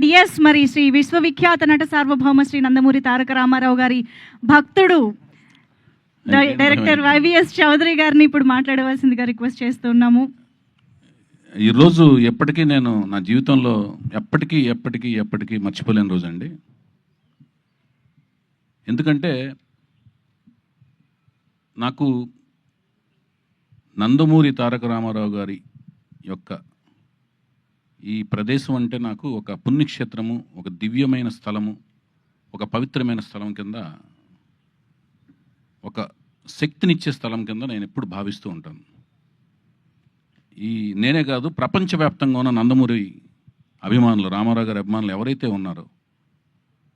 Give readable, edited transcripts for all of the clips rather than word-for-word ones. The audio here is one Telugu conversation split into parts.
డిఎస్ మరి శ్రీ విశ్వవిఖ్యాత నట సార్వభౌమ శ్రీ నందమూరి తారక రామారావు గారి భక్తుడు డైరెక్టర్ వైవిఎస్ చౌదరి గారిని ఇప్పుడు మాట్లాడవలసిందిగా రిక్వెస్ట్ చేస్తున్నాము. ఈరోజు ఎప్పటికీ నేను నా జీవితంలో ఎప్పటికీ మర్చిపోలేని రోజు అండి. ఎందుకంటే నాకు నందమూరి తారక రామారావు గారి యొక్క ఈ ప్రదేశం అంటే నాకు ఒక పుణ్యక్షేత్రము, ఒక దివ్యమైన స్థలము, ఒక పవిత్రమైన స్థలం కింద, ఒక శక్తినిచ్చే స్థలం కింద నేను ఎప్పుడు భావిస్తూ ఉంటాను. నేనే కాదు, ప్రపంచవ్యాప్తంగా ఉన్న నందమూరి అభిమానులు, రామారావు గారి అభిమానులు ఎవరైతే ఉన్నారో,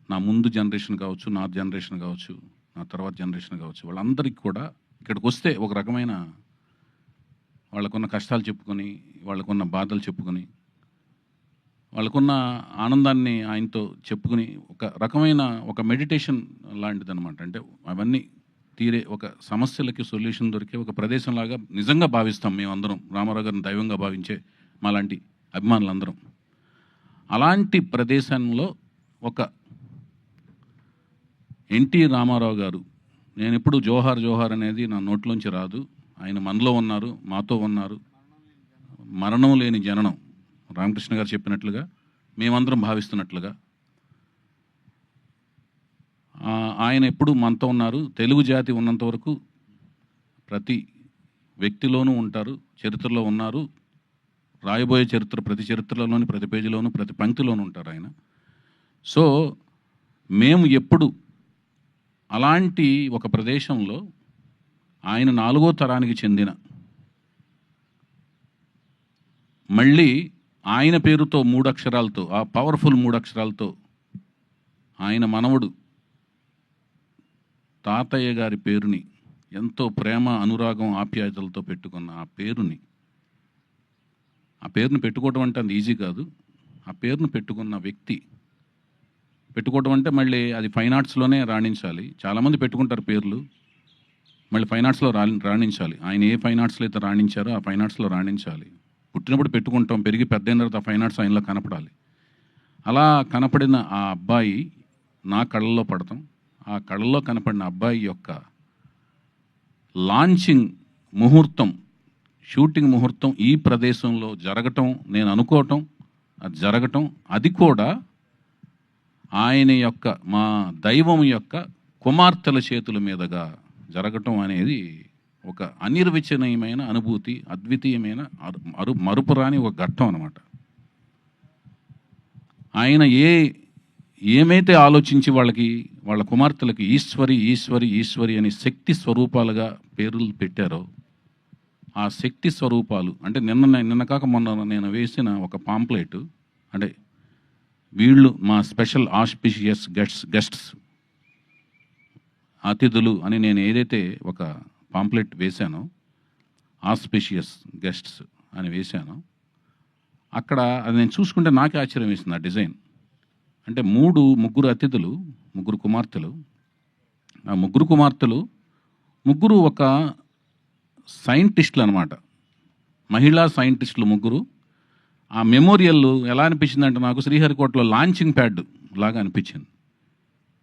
నా ముందు జనరేషన్ కావచ్చు, నా జనరేషన్ కావచ్చు, నా తర్వాత జనరేషన్ కావచ్చు, వాళ్ళందరికీ కూడా ఇక్కడికి వస్తే ఒక రకమైన వాళ్ళకున్న కష్టాలు చెప్పుకొని, వాళ్ళకున్న బాధలు చెప్పుకొని, వాళ్ళకున్న ఆనందాన్ని ఆయనతో చెప్పుకుని ఒక రకమైన ఒక మెడిటేషన్ లాంటిదన్నమాట. అంటే అవన్నీ తీరే ఒక సమస్యలకి సొల్యూషన్ దొరికే ఒక ప్రదేశంలాగా నిజంగా భావిస్తాం మేమందరం, రామారావు గారిని దైవంగా భావించే మాలాంటి అభిమానులందరం. అలాంటి ప్రదేశంలో ఒక ఎన్టీ రామారావు గారు, నేను ఎప్పుడు జోహార్ జోహార్ అనేది నా నోట్లోంచి రాదు. ఆయన మనలో ఉన్నారు, మాతో ఉన్నారు. మరణం లేని జననం, రామకృష్ణ గారు చెప్పినట్లుగా, మేమందరం భావిస్తున్నట్లుగా ఆయన ఎప్పుడు మనతో ఉన్నారు. తెలుగు జాతి ఉన్నంత వరకు ప్రతి వ్యక్తిలోనూ ఉంటారు, చరిత్రలో ఉన్నారు. రాయబోయే చరిత్ర ప్రతి చరిత్రలోని, ప్రతి పేజీలోనూ, ప్రతి పంక్తిలోనూ ఉంటారు ఆయన. సో మేము ఎప్పుడు అలాంటి ఒక ప్రదేశంలో ఆయన 4వ తరానికి చెందిన, మళ్ళీ ఆయన పేరుతో 3 అక్షరాలతో, ఆ పవర్ఫుల్ 3 అక్షరాలతో ఆయన మనవడు తాతయ్య గారి పేరుని, ఎంతో ప్రేమ, అనురాగం, ఆప్యాయతలతో పెట్టుకున్న ఆ పేరుని పెట్టుకోవడం అంటే అంత ఈజీ కాదు. ఆ పేరును పెట్టుకున్న వ్యక్తి, పెట్టుకోవడం అంటే మళ్ళీ అది ఫైన్ ఆర్ట్స్లోనే రాణించాలి. చాలామంది పెట్టుకుంటారు పేర్లు, మళ్ళీ ఫైన్ ఆర్ట్స్లో రాణించాలి. ఆయన ఏ ఫైన్ ఆర్ట్స్లో అయితే రాణించారో ఆ ఫైన్ ఆర్ట్స్లో రాణించాలి. పుట్టినప్పుడు పెట్టుకుంటాం, పెరిగి పెద్దయిన తర్వాత ఆ ఫైన్ ఆర్ట్స్ ఆయనలో కనపడాలి. అలా కనపడిన ఆ అబ్బాయి నా కళ్ళల్లో పడతాం. ఆ కళ్ళల్లో కనపడిన అబ్బాయి యొక్క లాంచింగ్ ముహూర్తం, షూటింగ్ ముహూర్తం ఈ ప్రదేశంలో జరగటం, నేను అనుకోవటం, అది జరగటం, అది కూడా ఆయన యొక్క, మా దైవం యొక్క కుమార్తెల చేతుల మీదుగా జరగటం అనేది ఒక అనిర్వచనీయమైన అనుభూతి, అద్వితీయమైన మరుపురాని ఒక ఘట్టం అన్నమాట. ఆయన ఏమైతే ఆలోచించి వాళ్ళ కుమార్తెలకి ఈశ్వరి ఈశ్వరి ఈశ్వరి అని శక్తి స్వరూపాలుగా పేర్లు పెట్టారో, ఆ శక్తి స్వరూపాలు అంటే నిన్న కాక మొన్న నేను వేసిన ఒక పాంప్లెట్, అంటే వీళ్ళు మా స్పెషల్ ఆస్పిషియస్ గెస్ట్స్, అతిథులు అని నేను ఏదైతే ఒక పాంప్లెట్ వేశానో, ఆస్పిషియస్ గెస్ట్స్ అని వేశానో, అక్కడ అది నేను చూసుకుంటే నాకే ఆశ్చర్యం వేసింది ఆ డిజైన్. అంటే ముగ్గురు అతిథులు, 3 కుమార్తెలు. ఆ 3 కుమార్తెలు ముగ్గురు ఒక సైంటిస్టులు అనమాట, మహిళా సైంటిస్టులు ముగ్గురు. ఆ మెమోరియల్ ఎలా అనిపించిందంటే నాకు శ్రీహరికోటలో లాంచింగ్ ప్యాడ్ లాగా అనిపించింది.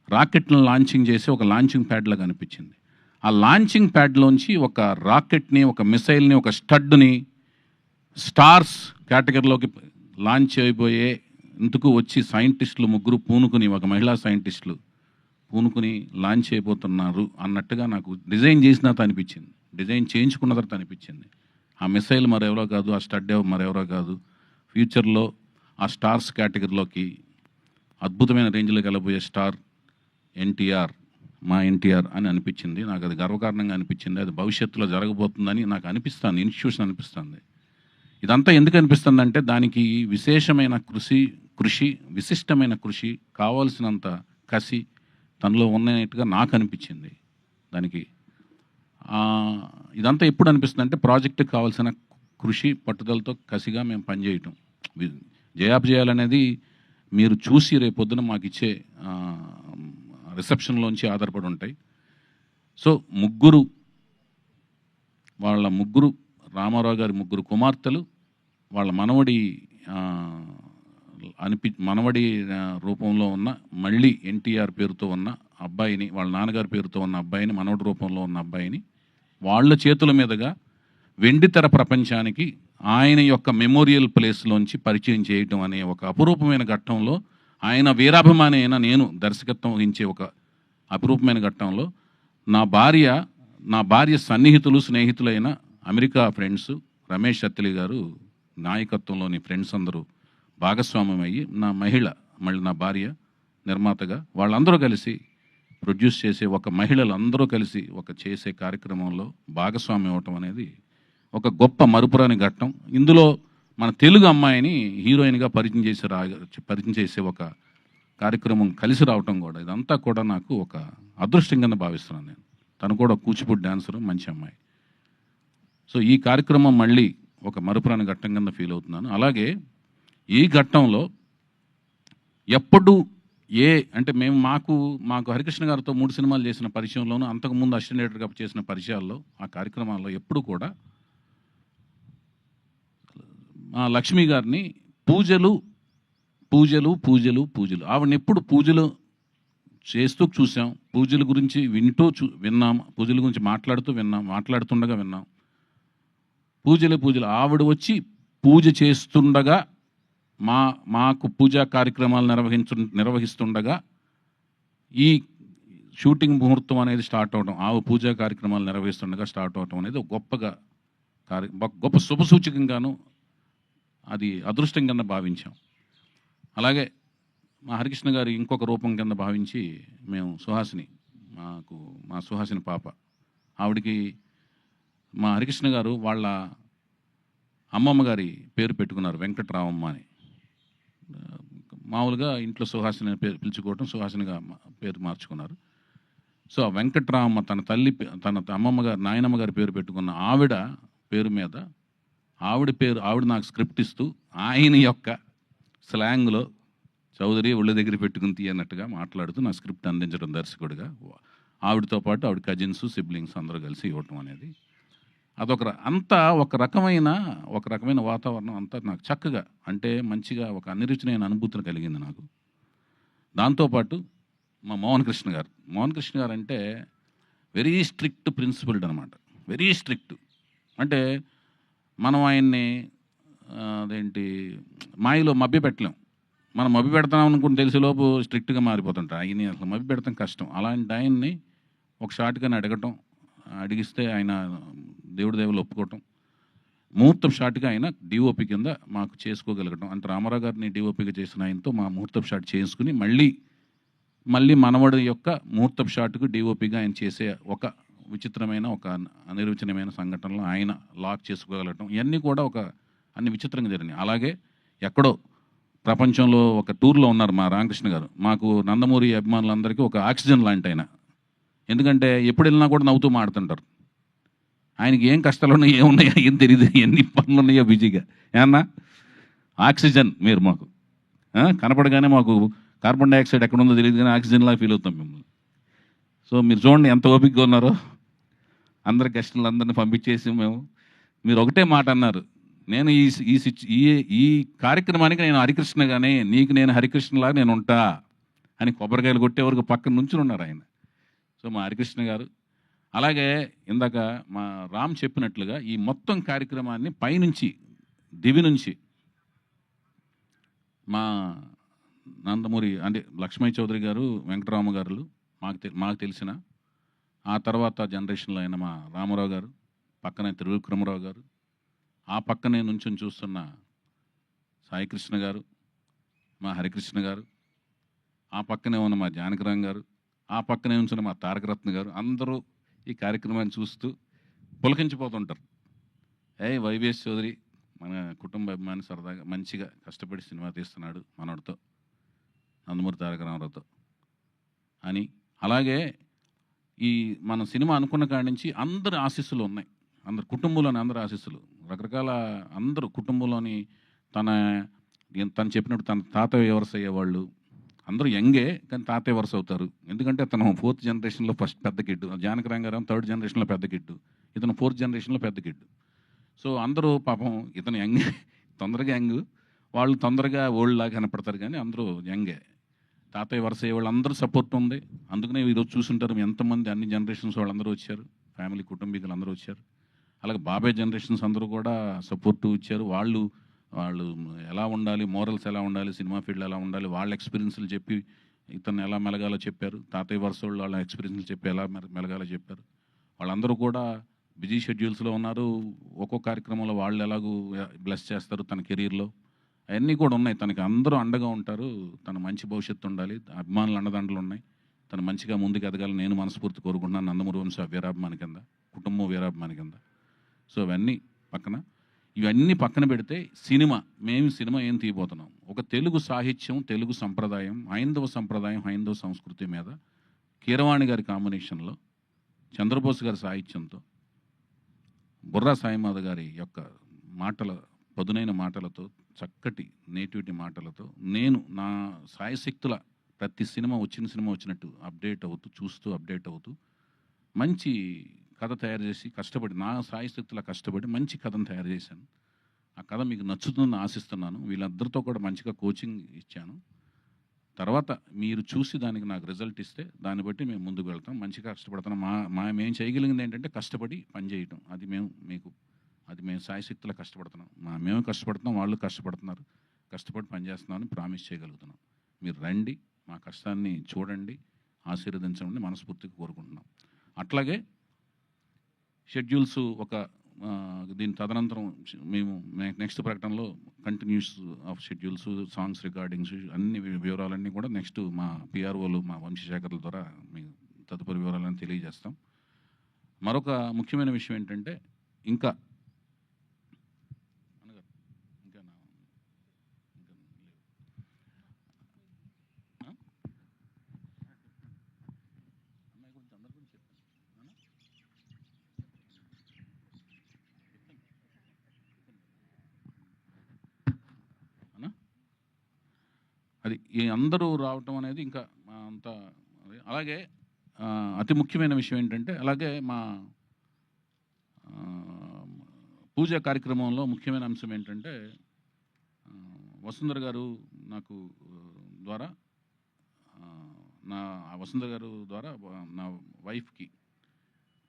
రాకెట్లను లాంచింగ్ చేసి ఒక లాంచింగ్ ప్యాడ్ లాగా అనిపించింది. ఆ లాంచింగ్ ప్యాడ్లోంచి ఒక రాకెట్ని, ఒక మిసైల్ని, ఒక స్టడ్ని స్టార్స్ కేటగిరీలోకి లాంచ్ అయిపోయే ఇందుకు వచ్చి సైంటిస్టులు ముగ్గురు పూనుకుని, ఒక మహిళా సైంటిస్టులు పూనుకుని లాంచ్ అయిపోతున్నారు అన్నట్టుగా నాకు డిజైన్ చేసిన తర్వాత అనిపించింది, డిజైన్ చేయించుకున్న తర్వాత అనిపించింది. ఆ మిసైల్ మరెవరో కాదు, ఆ స్టడ్ మరెవరో కాదు, ఫ్యూచర్లో ఆ స్టార్స్ కేటగిరీలోకి అద్భుతమైన రేంజ్లోకి వెళ్ళబోయే స్టార్ ఎన్టీఆర్, మా ఎన్టీఆర్ అని అనిపించింది. నాకు అది గర్వకారణంగా అనిపించింది. అది భవిష్యత్తులో జరగబోతుందని నాకు అనిపిస్తుంది, ఇన్స్టిట్యూషన్ అనిపిస్తుంది. ఇదంతా ఎందుకు అనిపిస్తుంది అంటే దానికి విశేషమైన కృషి, విశిష్టమైన కృషి, కావాల్సినంత కసి తనలో ఉన్నట్టుగా నాకు అనిపించింది. దానికి ఇదంతా ఎప్పుడు అనిపిస్తుంది అంటే ప్రాజెక్టుకి కావాల్సిన కృషి, పట్టుదలతో కసిగా మేము పనిచేయటం, జయాపజయాలనేది మీరు చూసి రేపొద్దున మాకు ఇచ్చే రిసెప్షన్లోంచి ఆధారపడి ఉంటాయి. సో రామారావు గారి 3 కుమార్తెలు, వాళ్ళ మనవడి మనవడి రూపంలో ఉన్న మళ్ళీ ఎన్టీఆర్ పేరుతో ఉన్న అబ్బాయిని, వాళ్ళ నాన్నగారి పేరుతో ఉన్న అబ్బాయిని, మనవడి రూపంలో ఉన్న అబ్బాయిని వాళ్ళ చేతుల మీదుగా వెండితెర ప్రపంచానికి ఆయన యొక్క మెమోరియల్ ప్లేస్లోంచి పరిచయం చేయటం అనే ఒక అపురూపమైన ఘట్టంలో, ఆయన వీరాభిమాని అయిన నేను దర్శకత్వం వహించే ఒక అపురూపమైన ఘట్టంలో నా భార్య సన్నిహితులు, స్నేహితులైన అమెరికా ఫ్రెండ్స్ రమేష్ అత్తిలి గారు నాయకత్వంలోని ఫ్రెండ్స్ అందరూ భాగస్వామ్యం అయ్యి, మళ్ళీ నా భార్య నిర్మాతగా వాళ్ళందరూ కలిసి ప్రొడ్యూస్ చేసే, మహిళలందరూ కలిసి చేసే కార్యక్రమంలో భాగస్వామ్యం అవటం అనేది ఒక గొప్ప మరుపురాని ఘట్టం. ఇందులో మన తెలుగు అమ్మాయిని హీరోయిన్గా పరిచయం చేసే ఒక కార్యక్రమం కలిసి రావటం కూడా, ఇదంతా కూడా నాకు ఒక అదృష్టం కింద భావిస్తున్నాను నేను. తను కూడా కూచిపూడి డాన్సరు, మంచి అమ్మాయి. సో ఈ కార్యక్రమం మళ్ళీ ఒక మరుపురాని ఘట్టం కింద ఫీల్ అవుతున్నాను. అలాగే ఈ ఘట్టంలో ఎప్పుడు అంటే మాకు హరికృష్ణ గారితో 3 సినిమాలు చేసిన పరిచయంలోనూ, అంతకుముందు అసిస్టెంట్ డైరెక్టర్గా చేసిన పరిచయాల్లో, ఆ కార్యక్రమాల్లో ఎప్పుడు కూడా లక్ష్మి గారిని పూజలు ఆవిడని ఎప్పుడు పూజలు చేస్తూ చూసాం, పూజల గురించి విన్నాం, పూజల గురించి మాట్లాడుతుండగా విన్నాం. పూజలు ఆవిడ వచ్చి పూజ చేస్తుండగా మాకు పూజా కార్యక్రమాలు నిర్వహిస్తుండగా ఈ షూటింగ్ ముహూర్తం అనేది స్టార్ట్ అవడం, పూజా కార్యక్రమాలు నిర్వహిస్తుండగా స్టార్ట్ అవడం అనేది గొప్ప శుభసూచకంగాను, అది అదృష్టం కింద భావించాం. అలాగే మా హరికృష్ణ గారి ఇంకొక రూపం కింద భావించి మేము మా సుహాసిని పాప, ఆవిడికి మా హరికృష్ణ గారు వాళ్ళ అమ్మమ్మ గారి పేరు పెట్టుకున్నారు, వెంకటరామమ్మ అని. మామూలుగా ఇంట్లో సుహాసిని పేరు పిలుచుకోవటం, సుహాసినిగా పేరు మార్చుకున్నారు. సో ఆ వెంకటరామమ్మ తన అమ్మమ్మ గారు, నాయనమ్మ గారి పేరు పెట్టుకున్న ఆవిడ పేరు మీద ఆవిడ నాకు స్క్రిప్ట్ ఇస్తూ ఆయన యొక్క స్లాంగ్లో చౌదరి ఒళ్ళ దగ్గర పెట్టుకుని తీయన్నట్టుగా మాట్లాడుతూ నా స్క్రిప్ట్ అందించడం దర్శకుడిగా, ఆవిడతో పాటు ఆవిడ కజిన్స్, సిబ్లింగ్స్ అందరూ కలిసి ఇవ్వటం అనేది ఒక రకమైన వాతావరణం అంతా నాకు చక్కగా, అంటే మంచిగా ఒక అనిరుచినైన అనుభూతిని కలిగింది నాకు. దాంతోపాటు మా మోహన్ కృష్ణ గారు అంటే వెరీ స్ట్రిక్ట్ ప్రిన్సిపల్డ్ అనమాట, వెరీ స్ట్రిక్ట్. అంటే మనం ఆయన్ని మాయలో మభ్య పెట్టలేం. మనం మభ్య పెడతాం అనుకుని తెలిసేలోపు స్ట్రిక్ట్గా మారిపోతుంటారు. ఆయన్ని అసలు మభ్య పెడతాం కష్టం. అలాంటి ఆయన్ని ఒక షాట్గానే అడిగిస్తే ఆయన దేవుడి దేవుళ్ళు ఒప్పుకోవటం, ముహూర్తం షాట్గా ఆయన డిఓపి కింద మాకు చేసుకోగలగటం. అంటే రామారావు గారిని డిఓపిగా చేసిన ఆయనతో మా ముహూర్తం షాట్ చేసుకుని మళ్ళీ మనవడి యొక్క ముహూర్తం షాట్కు డిఓపిగా ఆయన చేసే ఒక విచిత్రమైన, ఒక అనిర్వచనమైన సంఘటనలో ఆయన లాక్ చేసుకోగలగటం, ఇవన్నీ కూడా అన్ని విచిత్రంగా జరిగినాయి. అలాగే ఎక్కడో ప్రపంచంలో ఒక టూర్లో ఉన్నారు మా రామకృష్ణ గారు. మాకు నందమూరి అభిమానులందరికీ ఒక ఆక్సిజన్ లాంటి ఆయన. ఎందుకంటే ఎప్పుడు వెళ్ళినా కూడా నవ్వుతూ మాడుతుంటారు. ఆయనకి ఏం కష్టాలు ఉన్నాయో, ఏమున్నాయో ఏం తెలియదు, ఎన్ని పనులు ఉన్నాయో బిజీగా. ఏమన్నా ఆక్సిజన్ మీరు మాకు కనపడగానే మాకు కార్బన్ డైఆక్సైడ్ ఎక్కడ ఉందో తెలియదు, కానీ ఆక్సిజన్లా ఫీల్ అవుతాం మిమ్మల్ని. సో మీరు చూడండి ఎంత ఓపికగా ఉన్నారో. అందరి గెస్టులందరినీ పంపించేసి మీరు ఒకటే మాట అన్నారు, నేను ఈ కార్యక్రమానికి నేను హరికృష్ణగానే, నీకు నేను హరికృష్ణలాగా నేను ఉంటా అని కొబ్బరికాయలు కొట్టే వరకు పక్కన నుంచుని ఉన్నారు ఆయన. సో మా హరికృష్ణ గారు, అలాగే ఇందాక మా రామ్ చెప్పినట్లుగా ఈ మొత్తం కార్యక్రమాన్ని పైనుంచి దివి నుంచి మా నందమూరి అంటే లక్ష్మీ చౌదరి గారు, వెంకటరామ గారు మాకు తెలిసిన, ఆ తర్వాత జనరేషన్లో అయిన మా రామారావు గారు, పక్కనే త్రివిక్రమరావు గారు, ఆ పక్కనే నుంచి చూస్తున్న సాయికృష్ణ గారు, మా హరికృష్ణ గారు, ఆ పక్కనే ఉన్న మా జానకిరామ్ గారు, ఆ పక్కనే ఉంచిన మా తారకరత్న గారు, అందరూ ఈ కార్యక్రమాన్ని చూస్తూ పులకించిపోతుంటారు. వైవిఎస్ చౌదరి మన కుటుంబ అభిమాని, సరదాగా మంచిగా కష్టపడి సినిమా తీస్తున్నాడు మనోడితో, నందమూరి తారక రామారావుతో అని. అలాగే మన సినిమా అనుకున్న కాడి నుంచి అందరి ఆశీస్సులు ఉన్నాయి, అందరు కుటుంబంలోని అందరి ఆశీస్సులు, రకరకాల అందరూ కుటుంబంలోని తను చెప్పినట్టు తన తాతయ్య వరుస అయ్యేవాళ్ళు అందరూ యంగే, కానీ తాతయ్య వరుస అవుతారు. ఎందుకంటే తను 4th జనరేషన్లో ఫస్ట్ పెద్ద కిడ్డు, జానకిరామ్ గారు 3rd జనరేషన్లో పెద్ద కిడ్డు, ఇతను 4th జనరేషన్లో పెద్ద కిడ్డు. సో అందరూ పాపం ఇతను యంగ్, తొందరగా యంగ్, వాళ్ళు తొందరగా ఓల్డ్ లాగా కనపడతారు కానీ అందరూ యంగే. తాతయ్య వరుస వాళ్ళందరూ సపోర్ట్ ఉంది. అందుకనే ఈరోజు చూసుంటారు ఎంతమంది అన్ని జనరేషన్స్ వాళ్ళందరూ వచ్చారు, ఫ్యామిలీ కుటుంబీకులు అందరూ వచ్చారు. అలాగే బాబాయ్ జనరేషన్స్ అందరూ కూడా సపోర్టు ఇచ్చారు. వాళ్ళు వాళ్ళు ఎలా ఉండాలి, మోరల్స్ ఎలా ఉండాలి, సినిమా ఫీల్డ్ ఎలా ఉండాలి, వాళ్ళ ఎక్స్పీరియన్స్లు చెప్పి ఇతను ఎలా మెలగాలో చెప్పారు. తాతయ్య వరుస వాళ్ళు వాళ్ళ ఎక్స్పీరియన్స్లు చెప్పి ఎలా మెలగాలో చెప్పారు. వాళ్ళందరూ కూడా బిజీ షెడ్యూల్స్లో ఉన్నారు. ఒక్కో కార్యక్రమంలో వాళ్ళు ఎలాగూ బ్లెస్ చేస్తారు తన కెరీర్లో, అవన్నీ కూడా ఉన్నాయి. తనకి అందరూ అండగా ఉంటారు. తన మంచి భవిష్యత్తు ఉండాలి, అభిమానులు అండదండలు ఉన్నాయి. తను మంచిగా ముందుకు ఎదగాలని నేను మనస్ఫూర్తి కోరుకుంటున్నాను. నందమూరి వంశ వీరాభిమాని కింద, కుటుంబం వీరాభిమాని కింద. సో ఇవన్నీ పక్కన పెడితే సినిమా ఏం తీయబోతున్నాం, ఒక తెలుగు సాహిత్యం, తెలుగు సంప్రదాయం, హైందవ సంప్రదాయం, హైందవ సంస్కృతి మీద కీరవాణి గారి కాంబినేషన్లో, చంద్రబోస్ గారి సాహిత్యంతో, బుర్రా సాయిమాధ గారి యొక్క పదునైన మాటలతో, చక్కటి నేటివిటీ మాటలతో నేను నా సాయశక్తుల ప్రతి సినిమా వచ్చినట్టు అప్డేట్ అవుతూ, చూస్తూ అప్డేట్ అవుతూ మంచి కథ తయారు చేసి కష్టపడి, నా సాయశక్తుల కష్టపడి మంచి కథను తయారు చేశాను. ఆ కథ మీకు నచ్చుతుందని ఆశిస్తున్నాను. వీళ్ళందరితో కూడా మంచిగా కోచింగ్ ఇచ్చాను. తర్వాత మీరు చూసి దానికి నాకు రిజల్ట్ ఇస్తే దాన్ని బట్టి మేము ముందుకు వెళ్తాం. మంచిగా కష్టపడతాం. మేము చేయగలిగింది ఏంటంటే కష్టపడి పనిచేయటం. అది మేము సాయశక్తులా కష్టపడుతున్నాం. మేము కష్టపడుతున్నాం, వాళ్ళు కష్టపడుతున్నారు. కష్టపడి పనిచేస్తున్నామని ప్రామిస్ చేయగలుగుతున్నాం. మీరు రండి, మా కష్టాన్ని చూడండి, ఆశీర్వదించమని మనస్ఫూర్తిగా కోరుకుంటున్నాం. అట్లాగే షెడ్యూల్స్ దీని తదనంతరం మేము నెక్స్ట్ ప్రకటనలో continuous of schedules, songs recordings, అన్ని వివరాలన్నీ కూడా నెక్స్ట్ మా పిఆర్ఓలు, మా వంశశేఖర్ల ద్వారా మీకు తదుపరి వివరాలన్నీ తెలియజేస్తాం. మరొక ముఖ్యమైన విషయం ఏంటంటే ఇంకా అది ఈ అందరూ రావటం అనేది ఇంకా అంత. అలాగే అతి ముఖ్యమైన విషయం ఏంటంటే, అలాగే మా పూజా కార్యక్రమంలో ముఖ్యమైన అంశం ఏంటంటే, వసుంధర గారు నాకు ద్వారా వసుంధర గారు ద్వారా నా వైఫ్కి,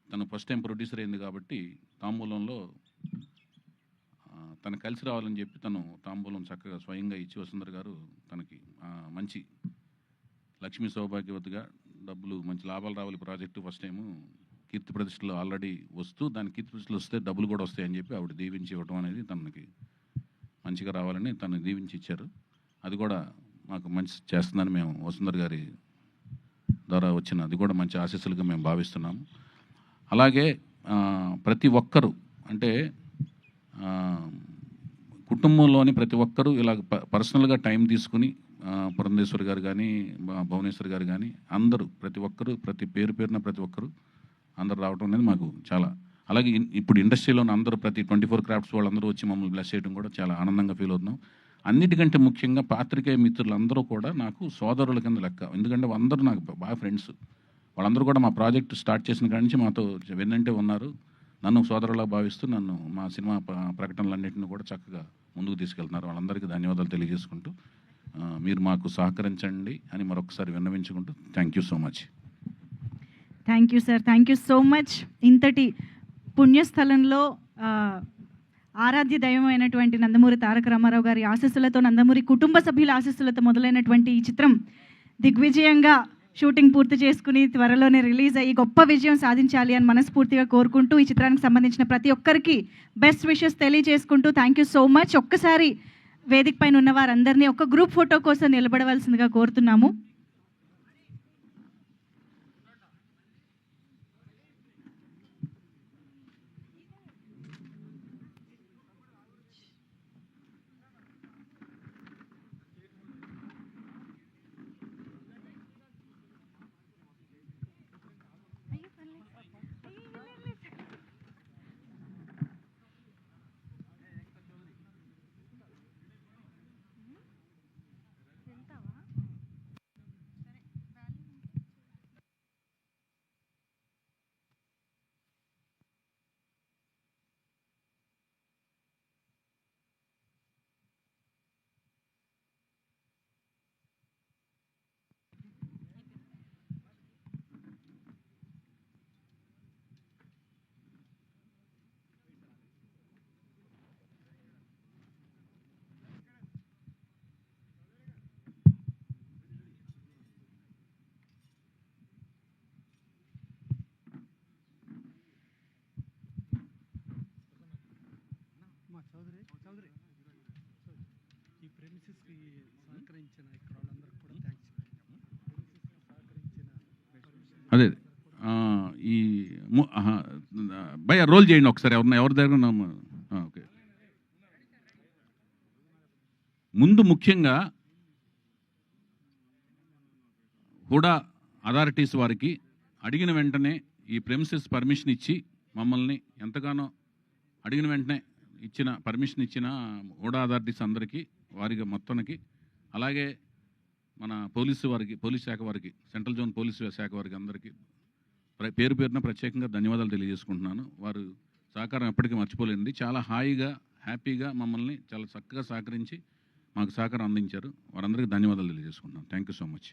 తను ఫస్ట్ టైం ప్రొడ్యూసర్ అయింది కాబట్టి తాంబూలంలో తను కలిసి రావాలని చెప్పి తను తాంబూలం చక్కగా స్వయంగా ఇచ్చి, వసుంధర గారు తనకి మంచి లక్ష్మీ సౌభాగ్యవతిగా డబ్బులు, మంచి లాభాలు రావాలి ప్రాజెక్టు ఫస్ట్ టైము కీర్తి ప్రతిష్టలు ఆల్రెడీ వస్తూ, దాని కీర్తి ప్రతిష్టలు వస్తే డబ్బులు కూడా వస్తాయని చెప్పి ఆవిడ దీవించి ఇవ్వడం అనేది తనకి మంచిగా రావాలని తను దీవించి ఇచ్చారు. అది కూడా మాకు మంచి చేస్తుందని మేము వసుంధర గారి ద్వారా వచ్చిన అది కూడా మంచి ఆశీస్సులుగా మేము భావిస్తున్నాము. అలాగే ప్రతి ఒక్కరూ అంటే కుటుంబంలోని ప్రతి ఒక్కరూ ఇలా పర్సనల్గా టైం తీసుకుని, పురంధేశ్వరి గారు కానీ, భువనేశ్వరి గారు కానీ, అందరూ ప్రతి ఒక్కరూ పేరున ప్రతి ఒక్కరూ అందరూ రావడం అనేది మాకు చాలా, అలాగే ఇప్పుడు ఇండస్ట్రీలో అందరూ ప్రతి 24 క్రాఫ్ట్స్ వాళ్ళందరూ వచ్చి మమ్మల్ని బ్లెస్ చేయడం కూడా చాలా ఆనందంగా ఫీల్ అవుతున్నాం. అన్నిటికంటే ముఖ్యంగా పాత్రికేయ మిత్రులందరూ కూడా నాకు సోదరుల కింద లెక్క. ఎందుకంటే అందరూ నాకు బాగా ఫ్రెండ్స్. వాళ్ళందరూ కూడా మా ప్రాజెక్ట్ స్టార్ట్ చేసిన కాడి నుంచి మాతో వెన్నంటే ఉన్నారు. నన్ను సోదరులా భావిస్తూ నన్ను మా సినిమా ప్రకటనలన్నింటినీ కూడా చక్కగా ముందుకు తీసుకెళ్తున్నారు. వాళ్ళందరికీ ధన్యవాదాలు తెలియజేసుకుంటూ మీరు మాకు సహకరించండి అని మరొకసారి విన్నవించుకుంటూ thank you so much. Thank you sir, thank you so much. ఇంతటి పుణ్యస్థలంలో ఆరాధ్య దైవం అయినటువంటి నందమూరి తారక రామారావు గారి ఆశీస్సులతో, నందమూరి కుటుంబ సభ్యుల ఆశీస్సులతో మొదలైనటువంటి ఈ చిత్రం దిగ్విజయంగా షూటింగ్ పూర్తి చేసుకుని త్వరలోనే రిలీజ్ అయ్యి గొప్ప విజయం సాధించాలి అని మనస్ఫూర్తిగా కోరుకుంటూ, ఈ చిత్రానికి సంబంధించిన ప్రతి ఒక్కరికి బెస్ట్ విషెస్ తెలియజేసుకుంటూ థ్యాంక్ యూ సో మచ్. ఒక్కసారి వేదిక పైన ఉన్న వారందరినీ ఒక గ్రూప్ ఫోటో కోసం నిలబడవలసిందిగా కోరుతున్నాము. ఈ ప్రెమిసెస్కి సహకరించిన ఇక్కడ వాళ్ళందరికీ కూడా థ్యాంక్స్. ప్రెమిసెస్కి సహకరించిన అదే ఈ భయ రోల్ చేయండి ఒకసారి ఎవరి దగ్గర ఓకే. ముందు ముఖ్యంగా హుడా అథారిటీస్ వారికి అడిగిన వెంటనే ఈ ప్రెమిసెస్ పర్మిషన్ ఇచ్చి మమ్మల్ని ఎంతగానో అడిగిన వెంటనే పర్మిషన్ ఇచ్చిన హుడా అథారిటీస్ అందరికీ వారికి మొత్తానికి, అలాగే మన పోలీస్ శాఖ వారికి, సెంట్రల్ జోన్ పోలీసు శాఖ వారికి అందరికీ పేరు పేరున ప్రత్యేకంగా ధన్యవాదాలు తెలియజేసుకుంటున్నాను. వారు సహకారం ఎప్పటికీ మర్చిపోలేండి. చాలా హాయిగా హ్యాపీగా మమ్మల్ని చాలా చక్కగా సహకరించి మాకు సహకారం అందించారు. వారందరికీ ధన్యవాదాలు తెలియజేసుకుంటున్నాను. Thank you so much.